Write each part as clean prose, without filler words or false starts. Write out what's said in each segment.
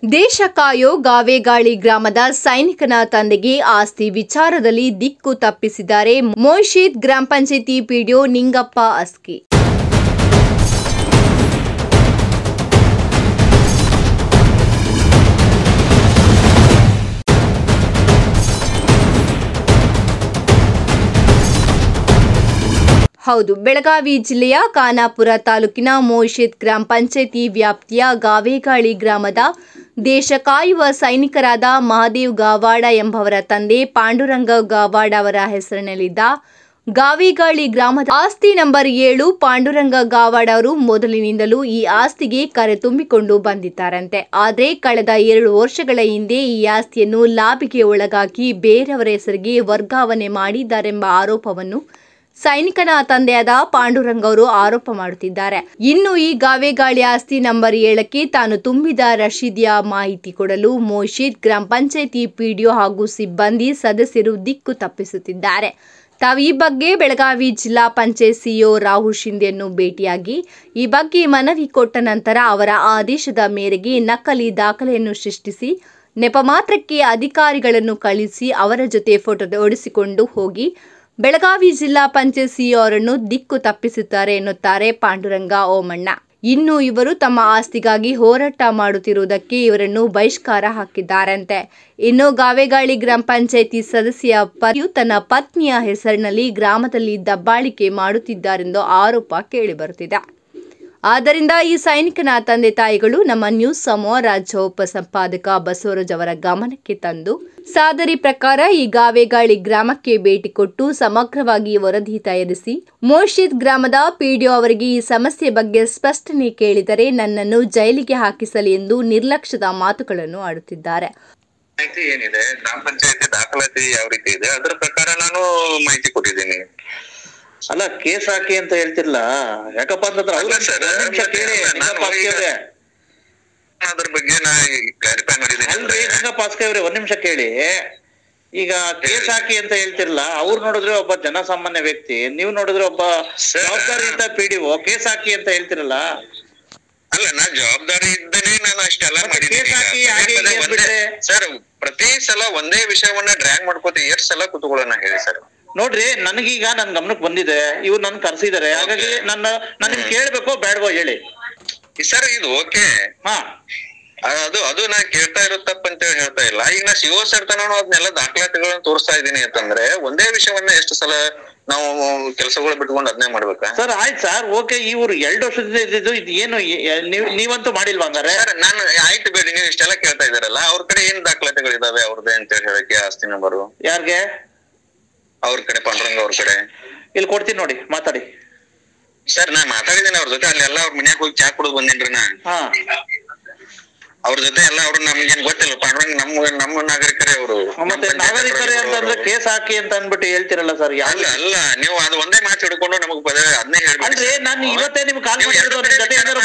ದೇಶ ಕಾಯೋ ಗಾವೇಗಾಳಿ ಗ್ರಾಮದ ಸೈನಿಕನ ತಂದೆಗೆ ಆಸ್ತಿ ವಿಚಾರದಲ್ಲಿ ದಿಕ್ಕು ತಪ್ಪಿಸಿದ್ದಾರೆ ಮೋಷಿತ್ ಗ್ರಾಮ ಪಂಚಾಯಿತಿ ಪಿಡಿಒ ನಿಂಗಪ್ಪ ಅಸ್ಕಿ. ಹೌದು, ಬೆಳಗಾವಿ ಜಿಲ್ಲೆಯ ಖಾನಾಪುರ ತಾಲೂಕಿನ ಮೋಷಿತ್ ಗ್ರಾಮ ಪಂಚಾಯಿತಿ ವ್ಯಾಪ್ತಿಯ ಗಾವೇಗಾಳಿ ಗ್ರಾಮದ ದೇಶ ಕಾಯುವ ಸೈನಿಕರಾದ ಮಹಾದೇವ್ ಗಾವಾಡ ಎಂಬವರ ತಂದೆ ಪಾಂಡುರಂಗ ಗಾವಾಡ ಅವರ ಹೆಸರಿನಲ್ಲಿದ್ದ ಗಾವೇಗಾಳಿ ಗ್ರಾಮದ ಆಸ್ತಿ ನಂಬರ್ 7 ಪಾಂಡುರಂಗ ಗಾವಾಡ ಅವರು ಮೊದಲಿನಿಂದಲೂ ಈ ಆಸ್ತಿಗೆ ಕರೆ ತುಂಬಿಕೊಂಡು ಬಂದಿದ್ದಾರಂತೆ. ಆದರೆ ಕಳೆದ 2 ವರ್ಷಗಳ ಹಿಂದೆ ಈ ಆಸ್ತಿಯನ್ನು ಲಾಭಿಗೆ ಒಳಗಾಗಿ ಬೇರೆಯವರ ಹೆಸರಿಗೆ ವರ್ಗಾವಣೆ ಮಾಡಿದ್ದಾರೆಂಬ ಆರೋಪವನ್ನು ಸೈನಿಕನ ತಂದೆಯಾದ ಪಾಂಡುರಂಗ ಅವರು ಆರೋಪ ಮಾಡುತ್ತಿದ್ದಾರೆ. ಇನ್ನು ಈ ಗಾವೇಗಾಳಿ ಆಸ್ತಿ ನಂಬರ್ 7ಕ್ಕೆ ತಾನು ತುಂಬಿದ ರಶೀದಿಯ ಮಾಹಿತಿ ಕೊಡಲು ಮೋಷಿತ್ ಗ್ರಾಮ ಪಂಚಾಯಿತಿ ಪಿಡಿಒ ಹಾಗೂ ಸಿಬ್ಬಂದಿ ಸದಸ್ಯರು ದಿಕ್ಕು ತಪ್ಪಿಸುತ್ತಿದ್ದಾರೆ. ತಾವು ಈ ಬಗ್ಗೆ ಬೆಳಗಾವಿ ಜಿಲ್ಲಾ ಪಂಚಾಯತ್ ಸಿಇಒ ರಾಹುಲ್ ಶಿಂದೆಯನ್ನು ಭೇಟಿಯಾಗಿ ಈ ಬಗ್ಗೆ ಮನವಿ ಕೊಟ್ಟ ನಂತರ ಅವರ ಆದೇಶದ ಮೇರೆಗೆ ನಕಲಿ ದಾಖಲೆಯನ್ನು ಸೃಷ್ಟಿಸಿ ನೆಪ ಮಾತ್ರಕ್ಕೆ ಅಧಿಕಾರಿಗಳನ್ನು ಕಳಿಸಿ ಅವರ ಜೊತೆ ಫೋಟೋ ಹೊಡೆಸಿಕೊಂಡು ಹೋಗಿ ಬೆಳಗಾವಿ ಜಿಲ್ಲಾ ಪಂಚಾಯತ್ ಸಿಇಒ ಅವರನ್ನು ದಿಕ್ಕು ತಪ್ಪಿಸುತ್ತಾರೆ ಎನ್ನುತ್ತಾರೆ ಪಾಂಡುರಂಗ ಓಮಣ್ಣ. ಇನ್ನು ಇವರು ತಮ್ಮ ಆಸ್ತಿಗಾಗಿ ಹೋರಾಟ ಮಾಡುತ್ತಿರುವುದಕ್ಕೆ ಇವರನ್ನು ಬಹಿಷ್ಕಾರ ಹಾಕಿದ್ದಾರಂತೆ. ಇನ್ನು ಗಾವೇಗಾಳಿ ಗ್ರಾಮ ಪಂಚಾಯಿತಿ ಸದಸ್ಯ ಪತಿಯು ತನ್ನ ಪತ್ನಿಯ ಹೆಸರಿನಲ್ಲಿ ಗ್ರಾಮದಲ್ಲಿ ದಬ್ಬಾಳಿಕೆ ಮಾಡುತ್ತಿದ್ದಾರೆಂದು ಆರೋಪ ಕೇಳಿಬರುತ್ತಿದೆ. ಆದ್ದರಿಂದ ಈ ಸೈನಿಕನ ತಂದೆ ತಾಯಿಗಳು ನಮ್ಮ ನ್ಯೂಸ್ ಸಮೂಹ ರಾಜ್ಯ ಉಪಸಂಪಾದಕ ಬಸವರಾಜ್ ಅವರ ಗಮನಕ್ಕೆ ತಂದು ಸಾದರಿ ಪ್ರಕಾರ ಈ ಗಾವೇಗಾಳಿ ಗ್ರಾಮಕ್ಕೆ ಭೇಟಿ ಕೊಟ್ಟು ಸಮಗ್ರವಾಗಿ ವರದಿ ತಯಾರಿಸಿ ಮೋಷಿತ್ ಗ್ರಾಮದ ಪಿಡಿಒ ಅವರಿಗೆ ಈ ಸಮಸ್ಯೆ ಬಗ್ಗೆ ಸ್ಪಷ್ಟನೆ ಕೇಳಿದರೆ ನನ್ನನ್ನು ಜೈಲಿಗೆ ಹಾಕಿಸಲಿ ಎಂದು ನಿರ್ಲಕ್ಷ್ಯದ ಮಾತುಗಳನ್ನು ಆಡುತ್ತಿದ್ದಾರೆ. ಏನಿದೆ ಗ್ರಾಮ ಪಂಚಾಯತಿ ದಾಖಲಾತಿ ಯಾವ ರೀತಿ ಇದೆ ಅದರ ಪ್ರಕಾರ ನಾನು ಮಾಹಿತಿ ಕೊಟ್ಟಿದ್ದೀನಿ. ಅಲ್ಲ, ಕೇಸ್ ಹಾಕಿ ಅಂತ ಹೇಳ್ತಿರ್ಲ ಯಾಕಪ್ಪ ಅಂತಂದ್ರೆ ಅದ್ರ ಬಗ್ಗೆ ನಾ ಕ್ಲಾರಿಫೈ ಮಾಡಿದ್ದೀನಿ. ಅಲ್ರಿ ಪಾಸ್ಕವ್ರೆ, ಒಂದ್ ನಿಮಿಷ ಕೇಳಿ. ಈಗ ಕೇಸ್ ಹಾಕಿ ಅಂತ ಹೇಳ್ತಿರ್ಲ, ಅವ್ರು ನೋಡಿದ್ರೆ ಒಬ್ಬ ಜನಸಾಮಾನ್ಯ ವ್ಯಕ್ತಿ, ನೀವು ನೋಡಿದ್ರೆ ಒಬ್ಬ ಜವಾಬ್ದಾರಿಯುತ ಪಿಡಿಒ, ಕೇಸ್ ಹಾಕಿ ಅಂತ ಹೇಳ್ತಿರಲ್ಲ. ಅಲ್ಲ, ನಾ ಜವಾಬ್ದಾರಿ ಇದ್ದೇನೆ, ನಾನು ಅಷ್ಟೆಲ್ಲ ಮಾಡಿದ್ದೀನಿ ಸರ್. ಪ್ರತಿ ಸಲ ಒಂದೇ ವಿಷಯವನ್ನ ಡ್ರ್ಯಾಗ್ ಮಾಡ್ಕೋತ ಎಷ್ಟು ಸಲ ಕುತ್ಕೊಳ್ಳೋಣ ಹೇಳಿ ಸರ್. ನೋಡ್ರಿ, ನನಗೀಗ ನನ್ ಗಮನಕ್ಕೆ ಬಂದಿದೆ, ಇವ್ರು ನನ್ ಕರ್ಸಿದಾರೆ, ಹಾಗಾಗಿ ನಾನು ಕೇಳ್ಬೇಕೋ ಬೇಡವೋ ಹೇಳಿ ಸರ್. ಇದು ಓಕೆ, ಅದು ನಾ ಕೇಳ್ತಾ ಇರೋ ತಪ್ಪಂತ ಹೇಳ್ತಾ ಇಲ್ಲ. ಈಗ ನಾ ಸಿಒ ಸರ್ ತನೂ ಅದನ್ನೆಲ್ಲ ದಾಖಲಾತಿಗಳನ್ನ ತೋರಿಸ್ತಾ ಇದೀನಿ ಅಂತಂದ್ರೆ ಒಂದೇ ವಿಷಯವನ್ನ ಎಷ್ಟು ಸಲ ನಾವು ಕೆಲಸಗಳು ಬಿಟ್ಕೊಂಡು ಅದನ್ನೇ ಮಾಡ್ಬೇಕಾ ಸರ್? ಆಯ್ತು ಸರ್, ಓಕೆ. ಇವ್ರು 2 ವರ್ಷದಿಂದ ಇದ್ದಿದ್ದು ಇದು ಏನು ನೀವಂತೂ ಮಾಡಿಲ್ವಾ ಹಂಗಾರೆ? ನಾನು ಆಯ್ತು ಬೇಡಿ, ನೀವು ಇಷ್ಟೆಲ್ಲ ಕೇಳ್ತಾ ಇದಾರಲ್ಲ, ಅವ್ರ ಕಡೆ ಏನ್ ದಾಖಲಾತಿಗಳಿದಾವೆ ಅವ್ರದ್ದೇ ಅಂತ ಹೇಳಕ್ಕೆ ಆಸ್ತಿ ನಂಬರು? ಯಾರ್ಗೆ? ಅವ್ರ ಕಡೆ, ಪಾಂಡುರಂಗ ಅವ್ರ ಕಡೆ. ಇಲ್ಲಿ ಕೊಡ್ತೀನಿ ನೋಡಿ, ಮಾತಾಡಿ ಸರ್. ನಾ ಮಾತಾಡಿದ್ದೀನಿ ಅವ್ರ ಜೊತೆ, ಅಲ್ಲೆಲ್ಲ ಅವ್ರ ಮನ್ಯಾಗ ಹೋಗಿ ಚಾ ಕುಡಿದು ಬಂದೇನ್ರಿ ನಾ. ಅವ್ರ ಜೊತೆ ಎಲ್ಲ ಅವ್ರು ನಮ್ಗೇನ್ ಗೊತ್ತಿಲ್ಲ, ಪಾಂಡುರಂಗ ನಮ್ಮ ನಾಗರಿಕರೇ ಅವರು. ಮತ್ತೆ ನಾಗರಿಕರೇ ಅಂತಂದ್ರೆ ಕೇಸ್ ಹಾಕಿ ಅಂತ ಅಂದ್ಬಿಟ್ಟು ಹೇಳ್ತಿರಲ್ಲ ಸರ್. ಅಲ್ಲ, ನೀವು ಅದು ಒಂದೇ ಮಾತು ಹಿಡ್ಕೊಂಡು ನಮಗ್ ಅದನ್ನೇ ಹೇಳ್ಬಿಡ್ರಿ. ನಾನು ಇವತ್ತೇ ನಿಮ್ಗೆ ಕಾಲ್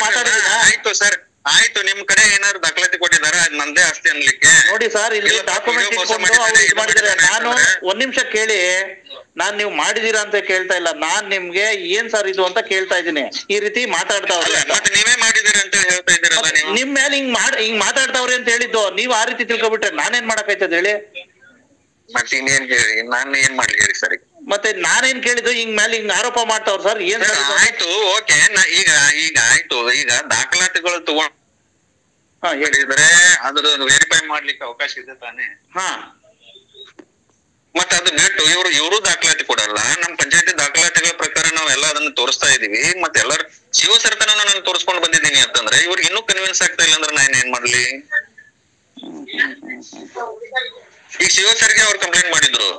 ಮಾತಾಡಿದ್ದೀನಿ. ಆಯ್ತು ಸರ್, ಆಯ್ತು. ನಿಮ್ ಕಡೆ ಏನಾದ್ರು ದಾಖಲಾತಿ ಕೊಟ್ಟಿದಾರ ಅದ್ ನಂದೇ ಆಸ್ತಿ ಅನ್ಲಿಕ್ಕೆ? ನೋಡಿ ಸರ್, ಇಲ್ಲಿ ಡಾಕ್ಯುಮೆಂಟ್ ಮಾಡಿದ್ರೆ ನಾನು ಒಂದ್ ನಿಮಿಷ ಕೇಳಿ. ನಾನ್ ನೀವು ಮಾಡಿದೀರಾ ಅಂತ ಕೇಳ್ತಾ ಇಲ್ಲ, ನಾನ್ ನಿಮ್ಗೆ ಏನ್ ಸರ್ ಇದು ಅಂತ ಕೇಳ್ತಾ ಇದ್ದೀನಿ. ಈ ರೀತಿ ಮಾತಾಡ್ತಾವ್ರೆ, ಮತ್ತೆ ನೀವೇ ಮಾಡಿದೀರ ಅಂತ ಹೇಳ್ತಾ ಇದ್ದೀರಲ್ಲ. ನಿಮ್ ಮೇಲೆ ಹಿಂಗ್ ಮಾತಾಡ್ತಾವ್ರಿ ಅಂತ ಹೇಳಿದ್ದು ನೀವ್ ಆ ರೀತಿ ತಿಳ್ಕೊಬಿಟ್ರೆ ನಾನೇನ್ ಮಾಡಕ್ಕಾಯ್ತದ ಹೇಳಿ? ಮತ್ತೆ ಇನ್ನೇನ್ ಹೇಳಿ, ನಾನು ಏನ್ ಮಾಡ್ಲಿ ಹೇಳಿ ಸರ್? ಮತ್ತೆ ನಾನೇನ್ ಕೇಳಿದ್ದು ಹಿಂಗ್ ಮೇಲೆ ಹಿಂಗ್ ಆರೋಪ ಮಾಡ್ತಾವ್ರ ಸರ್? ಏನ್ ಆಯ್ತು, ಓಕೆ. ಈಗ ಆಯ್ತು, ಈಗ ದಾಖಲಾತಿಗಳು ತಗೊಂಡ್ ಹೇಳಿದ್ರೆ ಅದ್ರ ವೆರಿಫೈ ಮಾಡ್ಲಿಕ್ಕೆ ಅವಕಾಶ ಇದೆ ತಾನೇ? ಮತ್ತೆ ಅದು ಬಿಟ್ಟು ಇವರು ದಾಖಲಾತಿ ಕೊಡಲ್ಲ. ನಮ್ ಪಂಚಾಯತಿ ದಾಖಲಾತಿಗಳ ಪ್ರಕಾರ ನಾವ್ ಎಲ್ಲ ಅದನ್ನ ತೋರಿಸ್ತಾ ಇದೀವಿ. ಮತ್ತೆ ಎಲ್ಲರೂ ಸಿಒ ಸರ್ತನ ನಾನು ತೋರಿಸ್ಕೊಂಡು ಬಂದಿದ್ದೀನಿ ಅಂತಂದ್ರೆ ಇವ್ರಿಗೆ ಇನ್ನೂ ಕನ್ವಿನ್ಸ್ ಆಗ್ತಾ ಇಲ್ಲ ಅಂದ್ರೆ ನಾನು ಏನ್ ಮಾಡ್ಲಿ? ಈಗ ಸಿಒ ಸರ್ಗೆ ಅವ್ರು ಕಂಪ್ಲೇಂಟ್ ಮಾಡಿದ್ರು.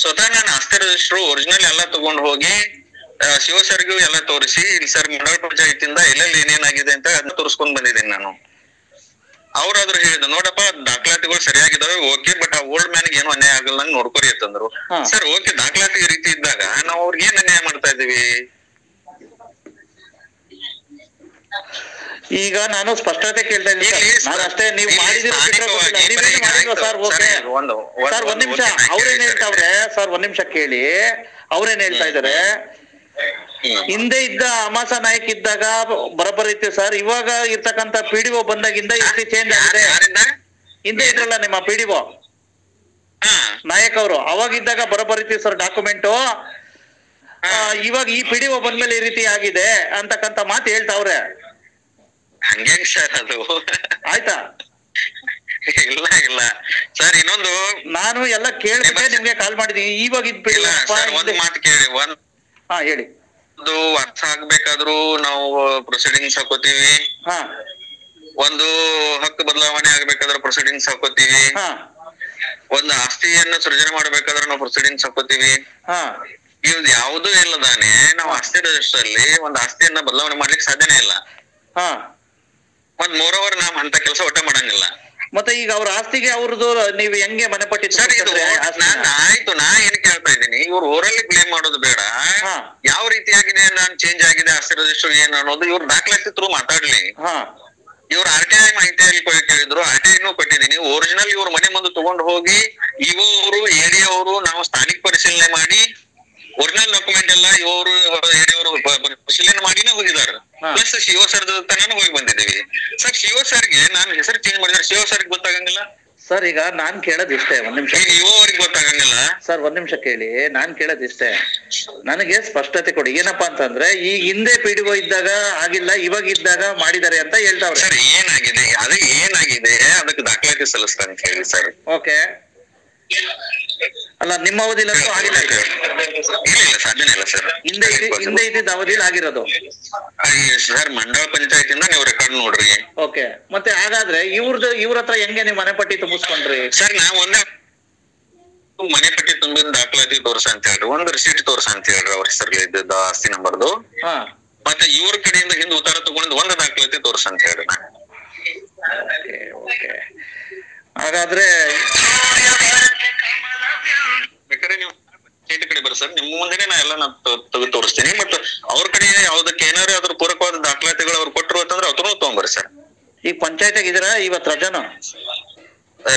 ಸ್ವತಃ ನಾನು ಆಸ್ತಿ ರಿಜಿಸ್ಟ್ರು ಒರಿಜಿನಲ್ ಎಲ್ಲ ತಗೊಂಡು ಹೋಗಿ ಸಿಒ ಸರ್ಗೂ ಎಲ್ಲ ತೋರಿಸಿ, ಇಲ್ಲಿ ಸರ್ ಮಂಡಳ ಪಂಚಾಯತಿಂದ ಎಲ್ಲೆಲ್ಲಿ ಏನೇನಾಗಿದೆ ಅಂತ ಅದನ್ನ ತೋರಿಸ್ಕೊಂಡ್ ಬಂದಿದ್ದೀನಿ ನಾನು. ಅವ್ರಾದ್ರು ಹೇಳಿದ್ರು, ನೋಡಪ್ಪ ದಾಖಲಾತಿಗಳು ಸರಿಯಾಗಿದ್ದಾವೆ, ಓಕೆ, ಬಟ್ ಆ ಓಲ್ಡ್ ಮ್ಯಾನ್ಗೆ ಏನು ಅನ್ಯಾಯ ಆಗಲ್ಲ ನೋಡ್ಕೊರಿ ಅಂತಂದ್ರು. ಸರ್, ಓಕೆ, ದಾಖಲಾತಿ ಈ ರೀತಿ ಇದ್ದಾಗ ನಾವು ಅವ್ರಿಗೆ ಏನ್ ಅನ್ಯಾಯ ಮಾಡ್ತಾ ಇದೀವಿ? ಈಗ ನಾನು ಸ್ಪಷ್ಟತೆ ಕೇಳ್ತಾ ಇದ್ದೀನಿ ಅಷ್ಟೇ. ನೀವು ಮಾಡಿದಿರ ಸರ್? ಓಕೆ ಸರ್, ಒಂದ್ ನಿಮಿಷ. ಅವ್ರೇನ್ ಹೇಳ್ತಾವ್ರೆ ಸರ್? ಒಂದ್ ನಿಮಿಷ ಕೇಳಿ. ಅವ್ರೇನ್ ಹೇಳ್ತಾ ಇದಾರೆ? ಹಿಂದೆ ಇದ್ದ ಅಮಾಸ ನಾಯಕ್ ಇದ್ದಾಗ ಬರೋಬ್ಬರಿ ಇತ್ತು ಸರ್. ಇವಾಗ ಇರ್ತಕ್ಕಂತ ಪಿಡಿಒ ಬಂದಾಗಿಂದ ಈ ರೀತಿ ಚೇಂಜ್ ಆಗಿದೆ. ಹಿಂದೆ ಇದ್ರಲ್ಲ ನಿಮ್ಮ ಪಿಡಿಒ ನಾಯಕ್ ಅವರು, ಅವಾಗಿದ್ದಾಗ ಬರೋಬ್ಬರಿ ಸರ್ ಡಾಕ್ಯುಮೆಂಟು. ಇವಾಗ ಈ ಪಿಡಿಒ ಬಂದ್ಮೇಲೆ ಈ ರೀತಿ ಆಗಿದೆ ಅಂತಕ್ಕಂತ ಮಾತು ಹೇಳ್ತಾವ್ರೆ. ಹಂಗೆ ಸರ್ ಅದು ಆಯ್ತಾ? ಇಲ್ಲ ಇಲ್ಲ ಸರ್, ಇನ್ನೊಂದು ನಾನು ಎಲ್ಲ ಕೇಳ್ಬಿಟ್ಟೆ ನಿಮ್ಗೆ ಕಾಲ್ ಮಾಡಿದೀನಿ. ಇವಾಗ ಇದ್ ಒಂದು ಮಾತು ಕೇಳಿ. ಹಾ ಹೇಳಿ. ಒಂದು ಅರ್ಥ ಆಗ್ಬೇಕಾದ್ರೂ ನಾವು ಪ್ರೊಸೀಡಿಂಗ್ಸ್ ಹಾಕೋತೀವಿ. ಒಂದು ಹಕ್ಕು ಬದಲಾವಣೆ ಆಗ್ಬೇಕಾದ್ರೆ ಪ್ರೊಸೀಡಿಂಗ್ಸ್ ಹಾಕೋತೀವಿ. ಒಂದು ಆಸ್ತಿಯನ್ನು ಸೃಜನೆ ಮಾಡ್ಬೇಕಾದ್ರೆ ನಾವು ಪ್ರೊಸೀಡಿಂಗ್ಸ್ ಹಾಕೋತೀವಿ. ಇವ್ದು ಯಾವುದೂ ಇಲ್ಲದಾನೆ ನಾವು ಆಸ್ತಿ ರಿಜಿಸ್ಟರ್ ಅಲ್ಲಿ ಒಂದು ಆಸ್ತಿಯನ್ನ ಬದಲಾವಣೆ ಮಾಡ್ಲಿಕ್ಕೆ ಸಾಧ್ಯನೇ ಇಲ್ಲ. ಮತ್ ಮೋರೋವರ್ ನಾವ್ ಅಂತ ಕೆಲಸ ಒಟ್ಟ ಮಾಡಂಗಿಲ್ಲ. ಮತ್ತೆ ಈಗ ಅವ್ರ ಆಸ್ತಿಗೆ ಅವ್ರದ್ದು ನೀವು ಹೆಂಗೆ ಮನೆ ಪಟ್ಟಿ? ಸರ್ ಇದು ಆಯ್ತು, ನಾ ಏನ್ ಕೇಳ್ತಾ ಇದ್ದೀನಿ, ಇವ್ರು ಓರಲ್ಲಿ ಬ್ಲೇಮ್ ಮಾಡೋದು ಬೇಡ. ಯಾವ ರೀತಿಯಾಗಿದೆ ನಾನು ಚೇಂಜ್ ಆಗಿದೆ ಆಸ್ತಿ ರಿಜಿಸ್ಟರ್ ಏನ್ ಅನ್ನೋದು ಇವ್ರು ದಾಖಲಾತಿ ಥ್ರೂ ಮಾತಾಡ್ಲಿ. ಇವ್ರು RTI ಮಾಹಿತಿಯಲ್ಲಿ ಕೇಳಿದ್ರು, RTI ಕೊಟ್ಟಿದ್ದೀನಿ. ಒರಿಜಿನಲ್ ಇವ್ರ ಮನೆ ಮುಂದೆ ತಗೊಂಡು ಹೋಗಿ ಇವು ಅವರು AD ಅವರು ನಾವು ಸ್ಥಾನಿಕ ಪರಿಶೀಲನೆ ಮಾಡಿ ಒರಿಜಿನಲ್ ಡಾಕ್ಯುಮೆಂಟ್ ಎಲ್ಲ ಇವರು AD ಅವರು ಪರಿಶೀಲನೆ ಮಾಡಿನೇ ಹೋಗಿದ್ದಾರೆ. ಪ್ಲಸ್ ಶಿವ ಸರ್ ತನೂ ಹೋಗಿ ಬಂದಿದ್ದೀವಿ. ಸರ್ ಶಿವ ಸರ್ಗೆ ನಾನು ಹೆಸರು ಚೇಂಜ್ ಮಾಡಿದ್ರೆ ಶಿವ ಸರ್ಗೆ ಗೊತ್ತಾಗಂಗಿಲ್ಲ ಸರ್. ಈಗ ನಾನ್ ಕೇಳೋದಿಷ್ಟೇ, ಒಂದ್ ನಿಮಿಷ. ಅವ್ರಿಗೆ ಗೊತ್ತಾಗಂಗಿಲ್ಲ ಸರ್, ಒಂದ್ ನಿಮಿಷ ಕೇಳಿ. ನಾನ್ ಕೇಳೋದಿಷ್ಟೇ, ನನಗೆ ಸ್ಪಷ್ಟತೆ ಕೊಡಿ. ಏನಪ್ಪಾ ಅಂತಂದ್ರೆ ಈ ಹಿಂದೆ ಪಿಡಿಒ ಇದ್ದಾಗ ಆಗಿಲ್ಲ, ಇವಾಗ ಇದ್ದಾಗ ಮಾಡಿದ್ದಾರೆ ಅಂತ ಹೇಳ್ತಾವ್ರೆ. ಸರ್ ಏನಾಗಿದೆ, ಅದು ಏನಾಗಿದೆ ಅದಕ್ಕೆ ದಾಖಲಾತಿ ಸಲ್ಲಿಸ್ತಾ ಅಂತ ಹೇಳಿ ಸರ್. ಓಕೆ. ಅಲ್ಲ ನಿಮ್ಮ ಅವಧಿಲಂತೂ ಆಗಿಲ್ಲ. ಇಲ್ಲ ಸಾಧ್ಯನೇ ಇಲ್ಲ ಸರ್. ಹಿಂದೆ ಇದ್ದಿದ್ದ ಅವಧಿಲಿ ಆಗಿರೋದು ಸರ್. ಮಂಡಳ ಪಂಚಾಯತಿಂದ ನೀವು ರೆಕಾರ್ಡ್ ನೋಡ್ರಿ. ಓಕೆ. ಮತ್ತೆ ಹಾಗಾದ್ರೆ ಇವ್ರ ಹತ್ರ ಹೆಂಗೆ ನೀವು ಮನೆ ಪಟ್ಟಿ ತುಂಬಿಸ್ಕೊಂಡ್ರಿ? ಸರ್ ನಾವ್ ಒಂದೇ ಮನೆ ಪಟ್ಟಿ ತುಂಬಿದ ದಾಖಲಾತಿ ತೋರ್ಸ ಅಂತ ಹೇಳ್ರಿ, ಒಂದು ರಿಸೀಟ್ ತೋರ್ಸ ಅಂತ ಹೇಳ್ರಿ ಅವ್ರ ಹೆಸರಲ್ಲಿ ಇದ್ದ ಆಸ್ತಿ ನಂಬರ್ದು. ಮತ್ತೆ ಇವ್ರ ಕಡೆಯಿಂದ ಹಿಂದ್ ಉತ್ತಾರ ತಗೊಂಡ್ ಒಂದು ದಾಖಲಾತಿ ತೋರ್ಸ ಅಂತ ಹೇಳ್ರಿ. ಹಾಗಾದ್ರೆ ಬೇಕಾದ್ರೆ ನೀವು ಪಂಚಾಯತಿ ಕಡೆ ಬರ್ರಿ ಸರ್, ನಿಮ್ಮ ಮುಂದೆನೆ ನಾ ಎಲ್ಲ ತೆಗೆದು ತೋರಿಸ್ತೀನಿ. ಮತ್ತೆ ಅವ್ರ ಕಡೆ ಯಾವ್ದಕ್ಕೆ ಏನಾದ್ರು ಅದ್ರ ಪೂರಕವಾದ ದಾಖಲಾತಿಗಳು ಅವ್ರು ಕೊಟ್ಟರು ಅಂತಂದ್ರೆ ಅವ್ರನ್ನೂ ತಗೊಂಬರ್ರಿ ಸರ್. ಈಗ ಪಂಚಾಯತಿಗೆ ಇದೀರಾ ಇವತ್ ರಜಾನು?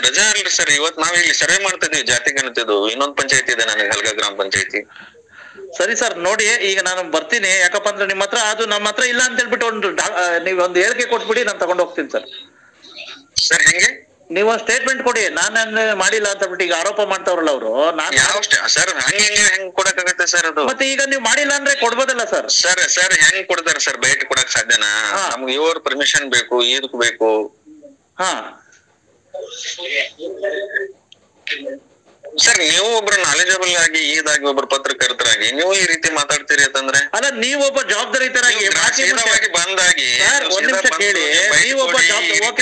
ರಜಾ ಅಲ್ರಿ ಸರ್, ಇವತ್ ನಾವ್ ಇಲ್ಲಿ ಸರ್ವೆ ಮಾಡ್ತಾ ಇದೀವಿ ಜಾತಿ ಗಣತಿದು. ಇನ್ನೊಂದ್ ಪಂಚಾಯತಿ ಇದೆ ನನಗೆ, ಹಲ್ಗಾ ಗ್ರಾಮ ಪಂಚಾಯತಿ. ಸರಿ ಸರ್, ನೋಡಿ ಈಗ ನಾನು ಬರ್ತೀನಿ. ಯಾಕಪ್ಪ ಅಂದ್ರೆ ನಿಮ್ಮ ಹತ್ರ ಅದು ನಮ್ಮ ಹತ್ರ ಇಲ್ಲ ಅಂತ ಹೇಳ್ಬಿಟ್ಟು ನೀವೊಂದು ಹೇಳಿಕೆ ಕೊಟ್ಬಿಡಿ, ನಾನು ತಗೊಂಡ್ ಹೋಗ್ತೀನಿ ಸರ್. ಸರ್ ಹೆಂಗೆ? ನೀವೊಂದು ಸ್ಟೇಟ್ಮೆಂಟ್ ಕೊಡಿ, ನಾನು ಮಾಡಿಲ್ಲ ಅಂತ ಬಿಟ್ಟು ಈಗ ಆರೋಪ ಮಾಡ್ತಾವ್ರಲ್ಲ ಅವರು. ಸರ್ ಹೆಂಗ್ ಕೊಡಕ್ಕಾಗತ್ತೆ ಸರ್ ಅದು? ಮತ್ತೆ ಈಗ ನೀವು ಮಾಡಿಲ್ಲ ಅಂದ್ರೆ ಕೊಡ್ಬೋದಲ್ಲ ಸರ್? ಸರ್ ಹೆಂಗ್ ಕೊಡ್ತಾರ ಸರ್? ಬಯಟ್ ಕೊಡಕ್ ಸಾಧ್ಯನಾ? ನಮ್ಗೆ ಇವ್ರ ಪರ್ಮಿಷನ್ ಬೇಕು, ಇದಕ್ ಬೇಕು. ಸರ್ ನೀವು ಒಬ್ರು ನಾಲೆಜಬಲ್ ಆಗಿ ಇದಾಗಿ ಒಬ್ರು ಪತ್ರಕರ್ತರಾಗಿ ನೀವು ಈ ರೀತಿ ಮಾತಾಡ್ತೀರಿ ಅಂತಂದ್ರೆ, ಅಲ್ಲ ನೀವೊಬ್ಬ ಜವಾಬ್ದಾರಿತರಾಗಿ ಬಂದಾಗಿ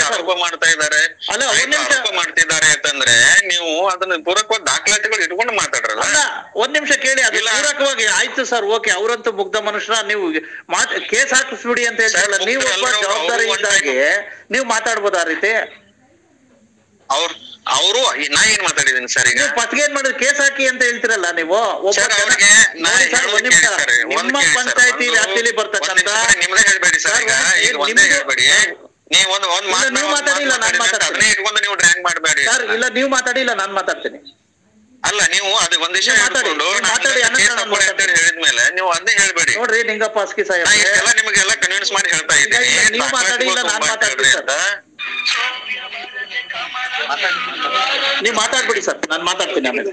ಆರೋಪ ಮಾಡ್ತಾ ಇದ್ದಾರೆ, ಆರೋಪ ಮಾಡ್ತಿದ್ದಾರೆ ಅಂತಂದ್ರೆ ನೀವು ಅದನ್ನ ಪೂರಕವಾದ ದಾಖಲಾತಿಗಳು ಇಟ್ಕೊಂಡು ಮಾತಾಡ್ರಲ್ಲ. ಅಲ್ಲ ಒಂದ್ ನಿಮಿಷ ಕೇಳಿ, ಅದು ಪೂರಕವಾಗಿ ಆಯ್ತು ಸರ್, ಓಕೆ. ಅವ್ರಂತೂ ಮುಗ್ಧ ಮನುಷ್ಯರ, ನೀವು ಕೇಸ್ ಹಾಕಿಸ್ಬಿಡಿ ಅಂತ ಹೇಳ್ತಾರಲ್ಲ. ನೀವು ಒಬ್ಬ ಜವಾಬ್ದಾರಿ ಇದ್ದಾಗೆ ನೀವು ಮಾತಾಡ್ಬೋದು ಆ ರೀತಿ? ಅವರು ನಾ ಏನ್ ಮಾತಾಡಿದೀನಿ ಸರ್? ಈಗ ಫಸ್ಟ್ ಏನ್ ಮಾಡಿದ್ರೆ ಕೇಸ್ ಹಾಕಿ ಅಂತ ಹೇಳ್ತಿರಲ್ಲ ನೀವು. ನಿಮ್ಮ ಪಂಚಾಯತಿ ವ್ಯಾಪ್ತಿಯಲ್ಲಿ ಬರ್ತಕ್ಕಂತ ನಿಮ್ದೇ ಹೇಳ್ಬೇಡಿ ಸರ್. ಈಗ ಒಂದೇ ಹೇಳ್ಬೇಡಿ, ನೀವು ನೀವು ಮಾತಾಡಿಲ್ಲ, ನಾನ್ ಮಾತಾಡ್ತೀನಿ. ಇಟ್ಕೊಂಡು ನೀವು ಡ್ರ್ಯಾಂಗ್ ಮಾಡಬೇಡಿ ಸರ್. ಇಲ್ಲ ನೀವು ಮಾತಾಡಿಲ್ಲ, ನಾನ್ ಮಾತಾಡ್ತೀನಿ. ಅಲ್ಲ ನೀವು ಅದು ಒಂದ್ ವಿಷಯ ಹೇಳಿದ್ಮೇಲೆ ನೀವು ಅದನ್ನೇ ಹೇಳ್ಬೇಡಿ. ನೋಡ್ರಿ ನಿಂಗಪ್ಪ ಅಸ್ಕಿ ಸಾಹೇಬ್, ಎಲ್ಲ ನಿಮಗೆಲ್ಲ ಕನ್ವಿನ್ಸ್ ಮಾಡಿ ಹೇಳ್ತಾ ಇದ್ದೀನಿ. ನೀವು ಮಾತಾಡಿಲ್ಲ, ನಾನ್ ಮಾತಾಡ್ತೀನಿ ಸರ್. ನೀವು ಮಾತಾಡ್ಬಿಡಿ ಸರ್, ನಾನ್ ಮಾತಾಡ್ತೀನಿ ಆಮೇಲೆ.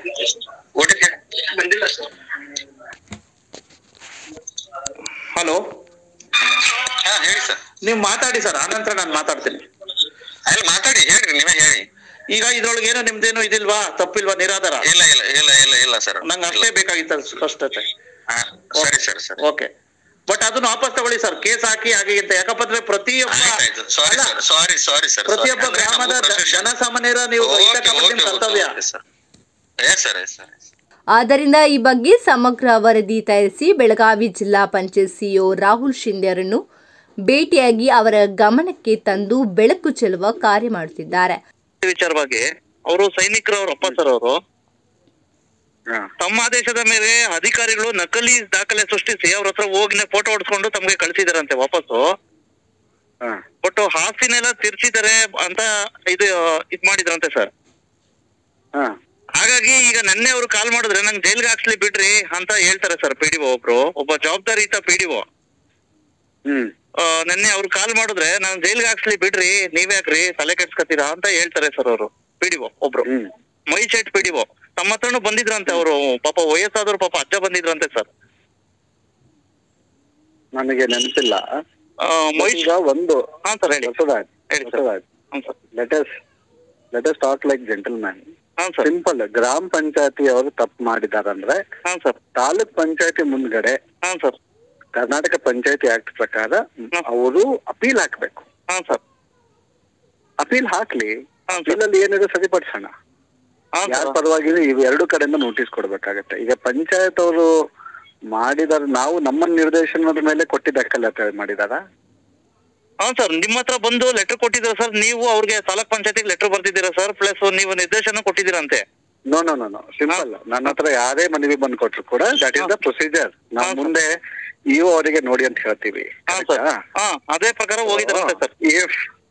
ಹಲೋ, ಹೇಳಿ ಸರ್. ನೀವು ಮಾತಾಡಿ ಸರ್, ಆನಂತರ ನಾನು ಮಾತಾಡ್ತೀನಿ. ಅಲ್ಲಿ ಮಾತಾಡಿ, ಹೇಳ್ರಿ, ನೀವೇ ಹೇಳಿ. ಈಗ ಇದ್ರೊಳಗೆ ಏನೋ ನಿಮ್ದೇನು ಇದಿಲ್ವಾ, ತಪ್ಪಿಲ್ವಾ, ನಿರಾಧಾರ? ಇಲ್ಲ ಇಲ್ಲ ಇಲ್ಲ ಇಲ್ಲ ಇಲ್ಲ ಸರ್, ನಂಗೆ ಅಷ್ಟೇ ಬೇಕಾಗಿತ್ತು ಸ್ಪಷ್ಟತೆ. ಸರಿ ಸರ್, ಸರಿ. ಓಕೆ, ಬಟ್ ಅದನ್ನ ವಾಪಸ್ ತಗೊಳ್ಳಿ ಸರ್, ಕೇಸ್ ಹಾಕಿ ಹಾಗೆ ಅಂತ. ಯಾಕಪ್ಪ ಪ್ರತಿಯೊಬ್ಬ ಗ್ರಾಮದ ಜನಸಾಮಾನ್ಯರ ನೀವು ಕರ್ತವ್ಯ. ಆದ್ದರಿಂದ ಈ ಬಗ್ಗೆ ಸಮಗ್ರ ವರದಿ ತಯಾರಿಸಿ ಬೆಳಗಾವಿ ಜಿಲ್ಲಾ ಪಂಚಾಯತ್ ಸಿಇಒ ರಾಹುಲ್ ಶಿಂದೆ ಅವರನ್ನು ಭೇಟಿಯಾಗಿ ಅವರ ಗಮನಕ್ಕೆ ತಂದು ಬೆಳಕು ಚೆಲ್ಲುವ ಕಾರ್ಯ ಮಾಡುತ್ತಿದ್ದಾರೆ. ವಿಚಾರವಾಗಿ ಅವರು ಸೈನಿಕರವರು ಅಪ್ಪ ಸರ್ ಅವರು ತಮ್ಮ ಆದೇಶದ ಮೇಲೆ ಅಧಿಕಾರಿಗಳು ನಕಲಿ ದಾಖಲೆ ಸೃಷ್ಟಿಸಿ ಅವ್ರ ಹತ್ರ ಹೋಗಿ ಫೋಟೋ ಹೊಡ್ಸ್ಕೊಂಡು ತಮ್ಗೆ ಕಳ್ಸಿದಾರಂತೆ ವಾಪಸ್ಸು. ಬಟ್ ಆಸ್ತಿನೆಲ್ಲ ತಿರ್ಸಿದ್ದಾರೆ ಅಂತ ಇದು ಮಾಡಿದ್ರಂತೆ ಸರ್. ಹಾಗಾಗಿ ಈಗ ನನ್ನೆ ಅವ್ರು ಕಾಲ್ ಮಾಡಿದ್ರೆ ನಂಗೆ ಜೈಲ್ಗೆ ಹಾಕ್ಸ್ಲಿ ಬಿಡ್ರಿ ಅಂತ ಹೇಳ್ತಾರೆ ಸರ್ PDO ಒಬ್ಬ ಜವಾಬ್ದಾರಿಯುತ PDO. ನನ್ನೆ ಅವ್ರು ಕಾಲ್ ಮಾಡಿದ್ರೆ ನಾನು ಜೈಲ್ಗೆ ಹಾಕ್ಸ್ಲಿ ಬಿಡ್ರಿ, ನೀವ್ಯಾಕ್ರಿ ತಲೆ ಕೆಡ್ಸ್ಕೊತೀರಾ ಅಂತ ಹೇಳ್ತಾರೆ ಸರ್ ಅವರು PDO ಒಬ್ರು. ಮೈಸೆಟ್ PDO ತಮ್ಮ ಹತ್ರನು ಬಂದಿದ್ರಂತೆ ಅವರು, ಪಾಪ ವಯಸ್ಸಾದವ್ರು, ಪಾಪ ಅಜ್ಜ ಬಂದಿದ್ರಂತೆ ಸರ್. ನನಗೆ ನೆನಪಿಲ್ಲ. ಒಂದು ಹಾ ಸರ್ ಹೇಳಿ let us talk like gentleman. Simple, ಗ್ರಾಮ ಪಂಚಾಯತಿ ಅವರು ತಪ್ಪು ಮಾಡಿದಾರಂದ್ರೆ ತಾಲೂಕ್ ಪಂಚಾಯತಿ ಮುಂದ್ಗಡೆ ಕರ್ನಾಟಕ ಪಂಚಾಯತಿ ಆಕ್ಟ್ ಪ್ರಕಾರ ಅವರು ಅಪೀಲ್ ಹಾಕ್ಬೇಕು. ಅಪೀಲ್ ಹಾಕ್ಲಿ, ಅಪೀಲಲ್ಲಿ ಏನಿದೆ ಸರಿಪಡಿಸೋಣ. ಯಾರ ಪರವಾಗಿದೆ ಇವು ಎರಡು ಕಡೆಯಿಂದ ನೋಟಿಸ್ ಕೊಡ್ಬೇಕಾಗತ್ತೆ. ಈಗ ಪಂಚಾಯತ್ ಅವರು ಮಾಡಿದಾರ, ನಾವು ನಮ್ಮ ನಿರ್ದೇಶನದ ಮೇಲೆ ಕೊಟ್ಟಿದ್ದ ದಾಖಲಾತಿ ಮಾಡಿದಾರ. ಹಾ ಸರ್, ನಿಮ್ಮ ಹತ್ರ ಬಂದು ಲೆಟರ್ ಕೊಟ್ಟಿದ್ದೀರಾ ಸರ್, ನೀವು ಅವ್ರಿಗೆ ತಾಲೂಕ್ ಪಂಚಾಯತಿಗೆ ಲೆಟರ್ ಬರ್ತಿದ್ದೀರಾ ಸರ್, ಪ್ಲಸ್ ನೀವು ನಿರ್ದೇಶನ ಕೊಟ್ಟಿದ್ದೀರಂತೆ. ನೋ ಸಿಂಪಲ್, ನನ್ನ ಹತ್ರ ಯಾರೇ ಮನವಿ ಬಂದು ಕೊಟ್ರು ಕೂಡ ದಟ್ ಇಸ್ ದ ಪ್ರೊಸೀಜರ್. ನಾವು ಮುಂದೆ ಅವರಿಗೆ ನೋಡಿ ಅಂತ ಹೇಳ್ತೀವಿ. ಅದೇ ಪ್ರಕಾರ ಹೋಗಿದಾರಂತೆ ಸರ್.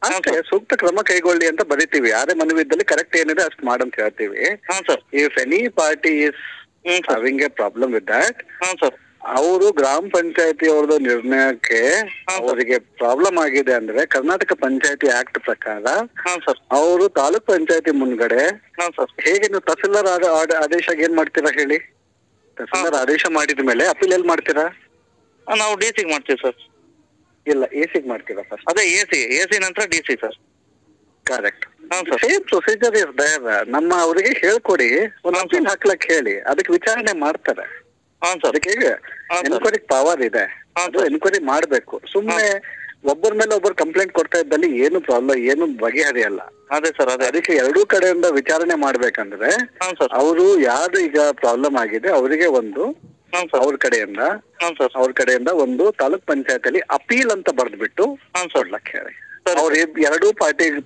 ಅಷ್ಟೇ, ಸೂಕ್ತ ಕ್ರಮ ಕೈಗೊಳ್ಳಿ ಅಂತ ಬರೀತೀವಿ. ಯಾರೇ ಮನವಿ ಇದ್ದಲ್ಲಿ ಕರೆಕ್ಟ್ ಏನಿದೆ ಅಷ್ಟು ಮಾಡಂತ ಹೇಳ್ತೀವಿ. If any party is having A problem with that, ಅವರು ಗ್ರಾಮ ಪಂಚಾಯತಿ ಅವ್ರದ್ದು ನಿರ್ಣಯಕ್ಕೆ ಅವರಿಗೆ ಪ್ರಾಬ್ಲಮ್ ಆಗಿದೆ ಅಂದ್ರೆ ಕರ್ನಾಟಕ ಪಂಚಾಯತಿ ಆಕ್ಟ್ ಪ್ರಕಾರ ಅವರು ತಾಲೂಕ್ ಪಂಚಾಯತಿ ಮುಂದ್ಗಡೆ ಹೇಗೆ ನೀವು ತಹಸೀಲ್ದಾರ್ ಆದೇಶ ಏನ್ ಮಾಡ್ತೀರಾ ಹೇಳಿ? ತಹಸೀಲ್ದಾರ್ ಆದೇಶ ಮಾಡಿದ ಮೇಲೆ ಅಪೀಲ್ ಎಲ್ಲಿ ಮಾಡ್ತೀರಾ? ನಾವು DC ಮಾಡ್ತೀವಿ ಸರ್. ಇಲ್ಲ, AC ಮಾಡ್ತೀರಾ ಸರ್? ಅದೇ AC ನಂತರ DC sir. Correct. Same procedure is there. ನಮ್ಮ ಅವರಿಗೆ ಹೇಳ್ಕೊಡಿ, ಒಂದು ಅಪೀಲ್ ಹಾಕ್ಲಕ್ ಹೇಳಿ, ಅದಕ್ಕೆ ವಿಚಾರಣೆ ಮಾಡ್ತಾರೆ. ಅದಕ್ಕೆ ಎನ್ಕ್ವೈರಿ ಪವರ್ ಇದೆ, ಅದು ಎನ್ಕ್ವೈರಿ ಮಾಡ್ಬೇಕು. ಸುಮ್ಮನೆ ಒಬ್ಬರ ಮೇಲೆ ಒಬ್ಬರು ಕಂಪ್ಲೇಂಟ್ ಕೊಡ್ತಾ ಇದ್ದಲ್ಲಿ ಏನು ಪ್ರಾಬ್ಲಮ್, ಏನು ಬಗೆಹರಿಯಲ್ಲ. ಅದೇ ಸರ್, ಅದಕ್ಕೆ ಎರಡೂ ಕಡೆಯಿಂದ ವಿಚಾರಣೆ ಮಾಡ್ಬೇಕಂದ್ರೆ ಅವರು ಯಾರು ಈಗ ಪ್ರಾಬ್ಲಮ್ ಆಗಿದೆ ಅವರಿಗೆ ಒಂದು ಅವ್ರ ಕಡೆಯಿಂದ ಒಂದು ತಾಲೂಕ್ ಪಂಚಾಯತಿಯಲ್ಲಿ ಅಪೀಲ್ ಅಂತ ಬರ್ದ್ಬಿಟ್ಟು ಕೊಡ್ಲಕ್ ಹೇಳಿ. ಅವ್ರ ಎರಡೂ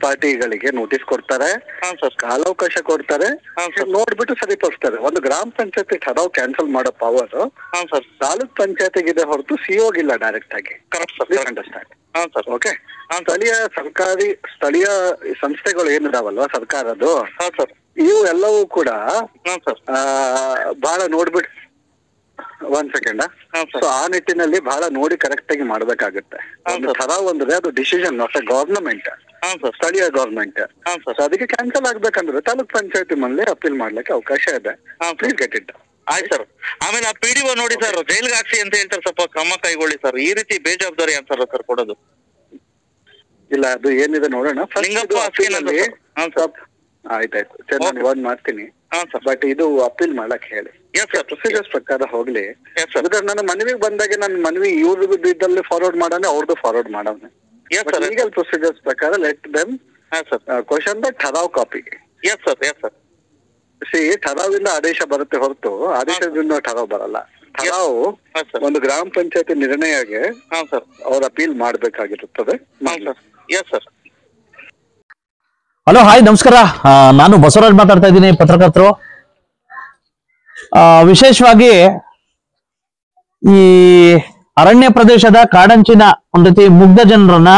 ಪಾರ್ಟಿಗಳಿಗೆ ನೋಟಿಸ್ ಕೊಡ್ತಾರೆ, ಕಾಲಾವಕಾಶ ಕೊಡ್ತಾರೆ, ನೋಡ್ಬಿಟ್ಟು ಸರಿಪಡಿಸ್ತಾರೆ. ಒಂದು ಗ್ರಾಮ ಪಂಚಾಯತಿ ಠರಾವ್ ಕ್ಯಾನ್ಸಲ್ ಮಾಡೋ ಪವರ್ ತಾಲೂಕ್ ಪಂಚಾಯತಿಗಿದೆ ಹೊರತು ಸಿಒಗಿಲ್ಲ ಡೈರೆಕ್ಟ್ ಆಗಿ. ಅಂಡರ್ಸ್ಟ್ಯಾಂಡ್? ಓಕೆ. ಸ್ಥಳೀಯ ಸಂಸ್ಥೆಗಳು ಏನಿದಾವಲ್ವಾ ಸರ್ಕಾರದ್ದು, ಇವು ಎಲ್ಲವೂ ಕೂಡ ಬಹಳ ನೋಡ್ಬಿಟ್ಟು ಒಂದ್ ಸೆಕೆಂಡ್. ಸೊ ಆ ನಿಟ್ಟಿನಲ್ಲಿ ಬಹಳ ನೋಡಿ ಕರೆಕ್ಟ್ ಆಗಿ ಮಾಡ್ಬೇಕಾಗುತ್ತೆ. ಒಂದು ಠರಾವ್ ಅಂದ್ರೆ ಅದು ಡಿಸಿಷನ್ ಆಫ್ ಎ ಗವರ್ನಮೆಂಟ್, ಸ್ಥಳೀಯ ಗವರ್ನಮೆಂಟ್. ಅದಕ್ಕೆ ಕ್ಯಾನ್ಸಲ್ ಆಗ್ಬೇಕಂದ್ರೆ ತಾಲೂಕ್ ಪಂಚಾಯತಿ ಮೇಲೆ ಅಪೀಲ್ ಮಾಡ್ಲಿಕ್ಕೆ ಅವಕಾಶ ಇದೆ. Please get it. ಆಯ್ತು ಸರ್. ಆಮೇಲೆ ಆ PDO ನೋಡಿ ಸರ್, ಜೈಲ್ಗೆ ಹಾಕ್ಸಿ ಅಂತ ಹೇಳ್ತಾರೆ, ಸ್ವಲ್ಪ ಕ್ರಮ ಕೈಗೊಳ್ಳಿ ಸರ್. ಈ ರೀತಿ ಬೇಜವಾಬ್ದಾರಿ ಅನ್ಸಲ್ಲ ಸರ್ ಕೊಡೋದು. ಇಲ್ಲ, ಅದು ಏನಿದೆ ನೋಡೋಣ. ಆಯ್ತಾಯ್ತು, ಚೆನ್ನಾಗಿ ಒಂದ್ ಮಾಡ್ತೀನಿ. ಬಟ್ ಇದು ಅಪೀಲ್ ಮಾಡಕ್ ಹೇಳಿ, ಪ್ರೊಸೀಜರ್ಸ್ ಪ್ರಕಾರ ಹೋಗ್ಲಿ. ನನ್ನ ಮನವಿಗೆ ಬಂದಾಗ ನನ್ನ ಮನವಿ ಇವ್ರದ್ದು ಇದ್ದಲ್ಲಿ ಫಾರ್ವರ್ಡ್ ಮಾಡೋಣ, ಅವ್ರದ್ದು ಫಾರ್ವರ್ಡ್ ಮಾಡೋಣ. ಲೀಗಲ್ ಪ್ರೊಸೀಜರ್ಸ್ ಪ್ರಕಾರ ಲೆಟ್ ದೆಮ್ ಕ್ವಶನ್ ದ ಠರಾವ್ ಕಾಪಿ. ಠರಾವಿಂದ ಆದೇಶ ಬರುತ್ತೆ ಹೊರತು ಆದೇಶದಿಂದ ಠರಾವ್ ಬರಲ್ಲ. ಠರಾವ್ ಒಂದು ಗ್ರಾಮ ಪಂಚಾಯತಿ ನಿರ್ಣಯಗೆ ಅವ್ರ ಅಪೀಲ್ ಮಾಡ್ಬೇಕಾಗಿರುತ್ತದೆ. ಹಲೋ, ಹಾಯ್, ನಮಸ್ಕಾರ. ನಾನು ಬಸವರಾಜ್ ಮಾತಾಡ್ತಾ ಇದ್ದೀನಿ, ಪತ್ರಕರ್ತರು. ವಿಶೇಷವಾಗಿ ಈ ಅರಣ್ಯ ಪ್ರದೇಶದ ಕಾಡಂಚಿನ ಒಂದ್ ರೀತಿ ಮುಗ್ಧ ಜನರನ್ನ,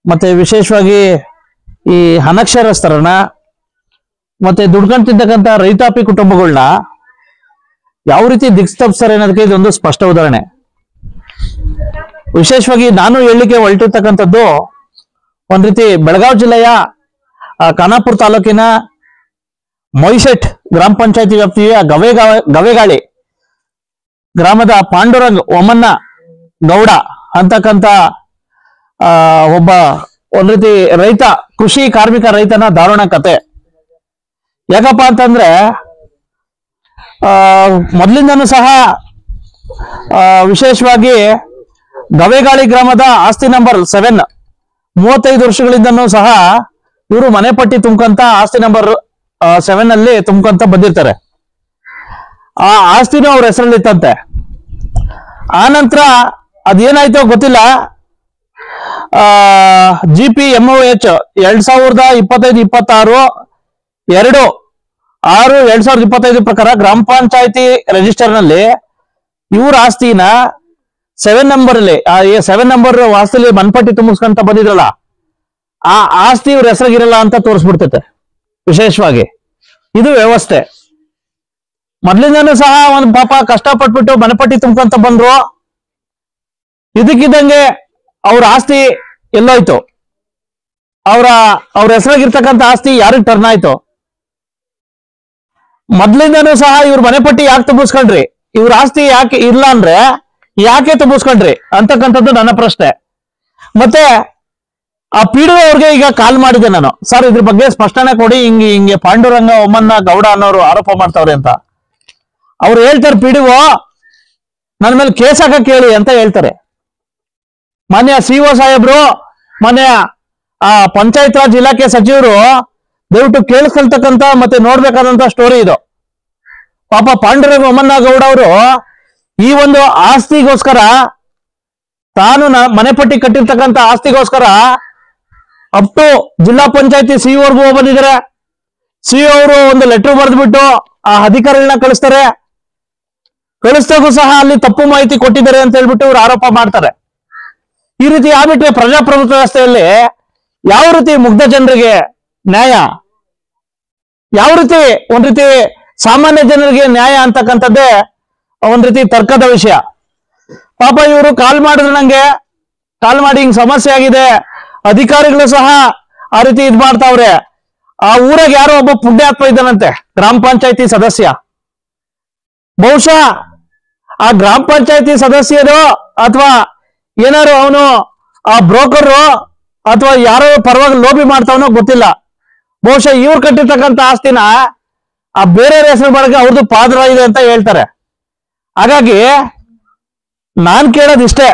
ಮತ್ತೆ ವಿಶೇಷವಾಗಿ ಈ ಅನಕ್ಷರಸ್ಥರನ್ನ, ಮತ್ತೆ ದುಡ್ಕೊಂತಿದ್ದಕ್ಕಂತ ರೈತಾಪಿ ಕುಟುಂಬಗಳನ್ನ ಯಾವ ರೀತಿ ದಿಕ್ಸ್ತಪ್ಸ್ತಾರೆ ಅನ್ನೋದಕ್ಕೆ ಇದೊಂದು ಸ್ಪಷ್ಟ ಉದಾಹರಣೆ. ವಿಶೇಷವಾಗಿ ನಾನು ಹೇಳಲಿಕ್ಕೆ ಹೊರಟಿರ್ತಕ್ಕಂಥದ್ದು ಒಂದ್ ರೀತಿ ಬೆಳಗಾವಿ ಜಿಲ್ಲೆಯ ಖಾನಾಪುರ ತಾಲೂಕಿನ ಮೊಯ್ಸೆಟ್ ಗ್ರಾಮ ಪಂಚಾಯತಿ ವ್ಯಾಪ್ತಿಯ ಗವೇಗಾಳಿ ಗ್ರಾಮದ ಪಾಂಡುರಂಗ್ ಒಮನ್ನ ಗೌಡ ಅಂತಕ್ಕಂಥ ಒಬ್ಬ ಒಂದ್ ರೀತಿ ರೈತ, ಕೃಷಿ ಕಾರ್ಮಿಕ ರೈತನ ದಾರುಣ ಕತೆ. ಯಾಕಪ್ಪ ಅಂತಂದ್ರೆ ಮೊದಲಿಂದನೂ ಸಹ ವಿಶೇಷವಾಗಿ ಗವೇಗಾಳಿ ಗ್ರಾಮದ ಆಸ್ತಿ ನಂಬರ್ 7 35 ವರ್ಷಗಳಿಂದನೂ ಸಹ ಇವರು ಮನೆ ಪಟ್ಟಿ ತುಂಬ್ಕಂತ ಆಸ್ತಿ ನಂಬರ್ 7 ಅಲ್ಲಿ ತುಂಬ್ಕಂತ ಬಂದಿರ್ತಾರೆ. ಆ ಆಸ್ತಿನೂ ಅವ್ರ ಹೆಸರಲ್ಲಿ ಇತ್ತಂತೆ. ಆ ನಂತರ ಅದೇನಾಯ್ತೋ ಗೊತ್ತಿಲ್ಲ, GPMOH 2025-26 2/6/2025 ಪ್ರಕಾರ ಗ್ರಾಮ ಪಂಚಾಯತಿ ರಿಜಿಸ್ಟರ್ ನಲ್ಲಿ ಇವ್ರ ಆಸ್ತಿನ 7 ನಂಬರ್ ಅಲ್ಲಿ 7 ನಂಬರ್ ಆಸ್ತಿಲಿ ಮನ್ಪಟ್ಟಿ ತುಂಬಿಸ್ಕೊಂತ ಬಂದಿದ್ರಲ್ಲ, ಆ ಆಸ್ತಿ ಇವ್ರ ಹೆಸರಾಗಿರಲ್ಲ ಅಂತ ತೋರಿಸ್ಬಿಡ್ತೈತೆ. ವಿಶೇಷವಾಗಿ ಇದು ವ್ಯವಸ್ಥೆ. ಮೊದ್ಲಿಂದನೂ ಸಹ ಒಂದು ಪಾಪ ಕಷ್ಟಪಟ್ಬಿಟ್ಟು ಮನೆಪಟ್ಟಿ ತುಂಬ್ಕೊಂತ ಬಂದ್ರು. ಇದಕ್ಕಿದ್ದಂಗೆ ಅವ್ರ ಆಸ್ತಿ ಎಲ್ಲೋಯ್ತು, ಅವ್ರ ಹೆಸರಾಗಿರ್ತಕ್ಕಂಥ ಆಸ್ತಿ ಯಾರಿಗೆ ಟರ್ನ್ ಆಯ್ತು? ಮೊದ್ಲಿಂದನೂ ಸಹ ಇವ್ರ ಮನೆಪಟ್ಟಿ ಯಾಕೆ ತುಂಬಿಸ್ಕೊಂಡ್ರಿ? ಇವ್ರ ಆಸ್ತಿ ಯಾಕೆ ಇಲ್ಲ ಅಂದ್ರೆ ಯಾಕೆ ತುಂಬಿಸ್ಕೊಂಡ್ರಿ ಅಂತಕ್ಕಂಥದ್ದು ನನ್ನ ಪ್ರಶ್ನೆ. ಮತ್ತೆ ಆ ಪಿಡಿಒ ಅವ್ರಿಗೆ ಈಗ ಕಾಲ್ ಮಾಡಿದೆ ನಾನು, ಸರ್ ಇದ್ರ ಬಗ್ಗೆ ಸ್ಪಷ್ಟನೆ ಕೊಡಿ, ಹಿಂಗೆ ಪಾಂಡುರಂಗ ಒಮ್ಮನ್ನ ಗೌಡ ಅನ್ನೋರು ಆರೋಪ ಮಾಡ್ತಾವ್ರೆ ಅಂತ. ಅವ್ರು ಹೇಳ್ತಾರೆ ಪಿಡಿಒ ನನ್ನ ಮೇಲೆ ಕೇಸ್ ಹಾಕಕ್ ಹೇಳಿ ಅಂತ ಹೇಳ್ತಾರೆ. ಮಾನ್ಯ ಸಿಒ ಸಾಹೇಬ್ರು, ಮಾನ್ಯ ಪಂಚಾಯತ್ ರಾಜ್ ಇಲಾಖೆ ಸಚಿವರು ದಯವಿಟ್ಟು ಕೇಳಿಸ್ಕೊಳ್ತಕ್ಕಂತ ಮತ್ತೆ ನೋಡ್ಬೇಕಾದಂತ ಸ್ಟೋರಿ ಇದು. ಪಾಪ ಪಾಂಡುರಂಗ ಒಮ್ಮನ್ನ ಗೌಡ ಅವರು ಈ ಒಂದು ಆಸ್ತಿಗೋಸ್ಕರ, ತಾನು ಮನೆಪಟ್ಟಿ ಕಟ್ಟಿರ್ತಕ್ಕಂಥ ಆಸ್ತಿಗೋಸ್ಕರ ಅಪ್ ಟು ಜಿಲ್ಲಾ ಪಂಚಾಯತಿ ಸಿಇಒರ್ಗೂ ಬಂದಿದ್ದಾರೆ. ಸಿಇಒ ಅವರು ಒಂದು ಲೆಟರ್ ಬರೆದ್ಬಿಟ್ಟು ಆ ಅಧಿಕಾರಿಗಳನ್ನ ಕಳಿಸ್ತಾರೆ. ಕಳಿಸ್ದಾಗೂ ಸಹ ಅಲ್ಲಿ ತಪ್ಪು ಮಾಹಿತಿ ಕೊಟ್ಟಿದ್ದಾರೆ ಅಂತ ಹೇಳ್ಬಿಟ್ಟು ಇವ್ರು ಆರೋಪ ಮಾಡ್ತಾರೆ. ಈ ರೀತಿ ಆಗ್ಬಿಟ್ರೆ ಪ್ರಜಾಪ್ರಭುತ್ವ ವ್ಯವಸ್ಥೆಯಲ್ಲಿ ಯಾವ ರೀತಿ ಮುಗ್ಧ ಜನರಿಗೆ ನ್ಯಾಯ, ಯಾವ ರೀತಿ ಒಂದ್ ರೀತಿ ಸಾಮಾನ್ಯ ಜನರಿಗೆ ನ್ಯಾಯ ಅಂತಕ್ಕಂಥದ್ದೇ ಒಂದ್ ರೀತಿ ತರ್ಕದ ವಿಷಯ. ಪಾಪ ಇವರು ಕಾಲ್ ಮಾಡಿದ್ರು, ನಂಗೆ ಕಾಲ್ ಮಾಡಿ ಹಿಂಗ್ ಸಮಸ್ಯೆ ಆಗಿದೆ, ಅಧಿಕಾರಿಗಳು ಸಹ ಆ ರೀತಿ ಇದ್ ಮಾಡ್ತಾವ್ರೆ. ಆ ಊರಾಗ ಯಾರೋ ಒಬ್ಬ ಪುಣ್ಯಾತ್ಮ ಇದ್ದಾನಂತೆ, ಗ್ರಾಮ ಪಂಚಾಯತಿ ಸದಸ್ಯ. ಬಹುಶಃ ಆ ಗ್ರಾಮ ಪಂಚಾಯತಿ ಸದಸ್ಯರು ಅಥವಾ ಏನಾರು ಅವನು ಆ ಬ್ರೋಕರು ಅಥವಾ ಯಾರೋ ಪರವಾಗಿ ಲೋಬಿ ಮಾಡ್ತಾವನೋ ಗೊತ್ತಿಲ್ಲ. ಬಹುಶಃ ಇವ್ರು ಕಟ್ಟಿರ್ತಕ್ಕಂಥ ಆಸ್ತಿನ ಆ ಬೇರೆ ಹೆಸರು ಬಳಕೆ ಅವ್ರದ್ದು ಪಾದ್ರ ಇದೆ ಅಂತ ಹೇಳ್ತಾರೆ. ಹಾಗಾಗಿ ನಾನ್ ಕೇಳೋದಿಷ್ಟೇ,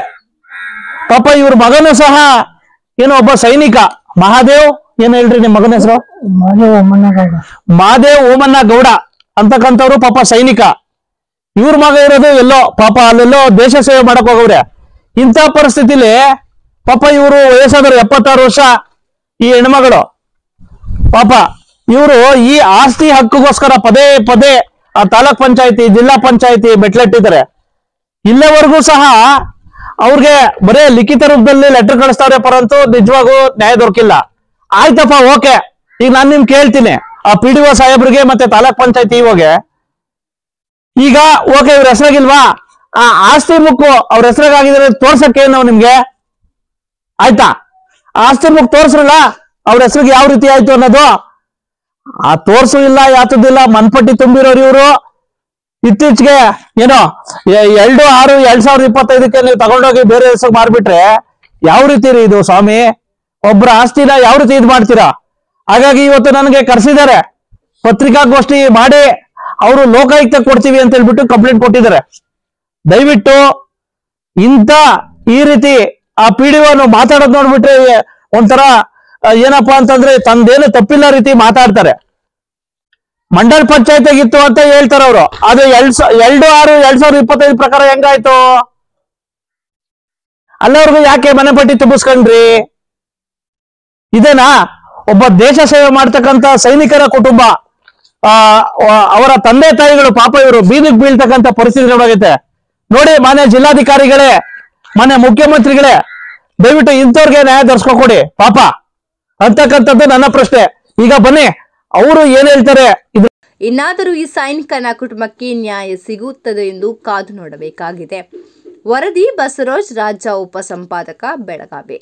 ಪಾಪ ಇವ್ರ ಮಗನೂ ಸಹ ಏನೋ ಒಬ್ಬ ಸೈನಿಕ, ಮಹಾದೇವ್ ಏನ್ ಹೇಳ್ರಿ ನಿಮ್ ಮಗನ ಹೆಸರು? ಮಹಾದೇವ್ ಓಮನ್ನ ಗೌಡ ಅಂತಕ್ಕಂಥವ್ರು ಪಾಪ ಸೈನಿಕ. ಇವ್ರ ಮಗ ಇರೋದು ಎಲ್ಲೋ ಪಾಪ ಅಲ್ಲೆಲ್ಲೋ ದೇಶ ಸೇವೆ ಮಾಡಕ್ ಹೋಗವ್ರೆ. ಇಂಥ ಪರಿಸ್ಥಿತಿಲಿ ಪಾಪ ಇವರು ವಯಸ್ಸಾದ್ರು 76 ವರ್ಷ ಈ ಹೆಣ್ಮಗಳು. ಪಾಪ ಇವರು ಈ ಆಸ್ತಿ ಹಕ್ಕುಗೋಸ್ಕರ ಪದೇ ಪದೇ ಆ ತಾಲೂಕ್ ಪಂಚಾಯತಿ, ಜಿಲ್ಲಾ ಪಂಚಾಯತಿ ಮೆಟ್ಲೆಟ್ಟಿದ್ದಾರೆ. ಇಲ್ಲಿವರೆಗೂ ಸಹ ಅವ್ರಿಗೆ ಬರೇ ಲಿಖಿತ ರೂಪದಲ್ಲಿ ಲೆಟರ್ ಕಳಿಸ್ತಾವ್ರೆ, ಪರಂತು ನಿಜವಾಗೂ ನ್ಯಾಯ ದೊರಕಿಲ್ಲ. ಆಯ್ತಪ್ಪ, ಓಕೆ. ಈಗ ನಾನ್ ನಿಮ್ ಕೇಳ್ತೀನಿ, ಆ ಪಿಡಿಒ ಸಾಹೇಬ್ರಿಗೆ ಮತ್ತೆ ತಾಲೂಕ್ ಪಂಚಾಯತಿ ಇವಾಗೆ ಈಗ ಓಕೆ ಇವ್ರ ಹೆಸರಾಗಿಲ್ವಾ, ಆ ಆಸ್ತಿ ಮುಕ್ಕು ಅವ್ರ ಹೆಸರಾಗಿದ್ರೆ ತೋರ್ಸಕ್ಕೆ ನಾವು ನಿಮ್ಗೆ ಆಯ್ತಾ? ಆಸ್ತಿ ಮುಕ್ ತೋರ್ಸ್ರಲ್ಲ ಅವ್ರ ಹೆಸರಿಗೆ ಯಾವ ರೀತಿ ಆಯ್ತು ಅನ್ನೋದು. ಆ ತೋರ್ಸು ಇಲ್ಲ, ಯಾತದಿಲ್ಲ, ಮನ್ಪಟ್ಟಿ ತುಂಬಿರೋರು ಇವರು. ಇತ್ತೀಚೆಗೆ ಏನೋ 2/6/2025 ನೀವು ತಗೊಂಡೋಗಿ ಬೇರೆ ಹೆಸರು ಮಾರ್ಬಿಟ್ರೆ ಯಾವ ರೀತಿ ರೀ ಇದು ಸ್ವಾಮಿ? ಒಬ್ರ ಆಸ್ತಿನ ಯಾವ ರೀತಿ ಇದ್ ಮಾಡ್ತೀರಾ? ಹಾಗಾಗಿ ಇವತ್ತು ನನಗೆ ಕರೆಸಿದ್ದಾರೆ, ಪತ್ರಿಕಾಗೋಷ್ಠಿ ಮಾಡಿ ಅವರು ಲೋಕಾಯುಕ್ತ ಕೊಡ್ತೀವಿ ಅಂತ ಹೇಳ್ಬಿಟ್ಟು ಕಂಪ್ಲೇಂಟ್ ಕೊಟ್ಟಿದ್ದಾರೆ. ದಯವಿಟ್ಟು ಇಂಥ ಈ ರೀತಿ ಆ ಪಿಡಿಒನು ಮಾತಾಡೋದು ನೋಡ್ಬಿಟ್ರೆ ಒಂಥರ ಏನಪ್ಪಾ ಅಂತಂದ್ರೆ ತಂದೇನು ತಪ್ಪಿಲ್ಲ ರೀತಿ ಮಾತಾಡ್ತಾರೆ. ಮಂಡಲ್ ಪಂಚಾಯತ್ ಆಗಿತ್ತು ಅಂತ ಹೇಳ್ತಾರೆ ಅವರು. ಅದು 2/6/2025 ಪ್ರಕಾರ ಹೆಂಗಾಯ್ತು? ಅಲ್ಲವರೆಗೂ ಯಾಕೆ ಮನೆಪಟ್ಟಿ ತುಂಬಿಸ್ಕೊಂಡ್ರಿ? ಇದೇನಾ ಒಬ್ಬ ದೇಶ ಸೇವೆ ಮಾಡ್ತಕ್ಕಂಥ ಸೈನಿಕರ ಕುಟುಂಬ, ಅವರ ತಂದೆ ತಾಯಿಗಳು ಪಾಪ ಇವರು ಬೀದಿಗೆ ಬೀಳ್ತಕ್ಕಂಥ ಪರಿಸ್ಥಿತಿಗಳಾಗೈತೆ ನೋಡಿ. ಮಾನ್ಯ ಜಿಲ್ಲಾಧಿಕಾರಿಗಳೇ, ಮಾನ್ಯ ಮುಖ್ಯಮಂತ್ರಿಗಳೇ, ದಯವಿಟ್ಟು ಇಂಥವ್ರಿಗೆ ನ್ಯಾಯ ದೊರಸ್ಕೊಡಿ ಪಾಪ ಅಂತಕ್ಕಂಥದ್ದು ನನ್ನ ಪ್ರಶ್ನೆ. ಈಗ ಬನ್ನಿ ಅವರು ಏನ್ ಹೇಳ್ತಾರೆ. ಇನ್ನಾದರೂ ಈ ಸೈನಿಕನ ಕುಟುಂಬಕ್ಕೆ ನ್ಯಾಯ ಸಿಗುತ್ತದೆ ಎಂದು ಕಾದು ನೋಡಬೇಕಾಗಿದೆ. ವರದಿ ಬಸವರಾಜ್ ರಾಜ, ಉಪಸಂಪಾದಕ, ಬೆಳಗಾವಿ.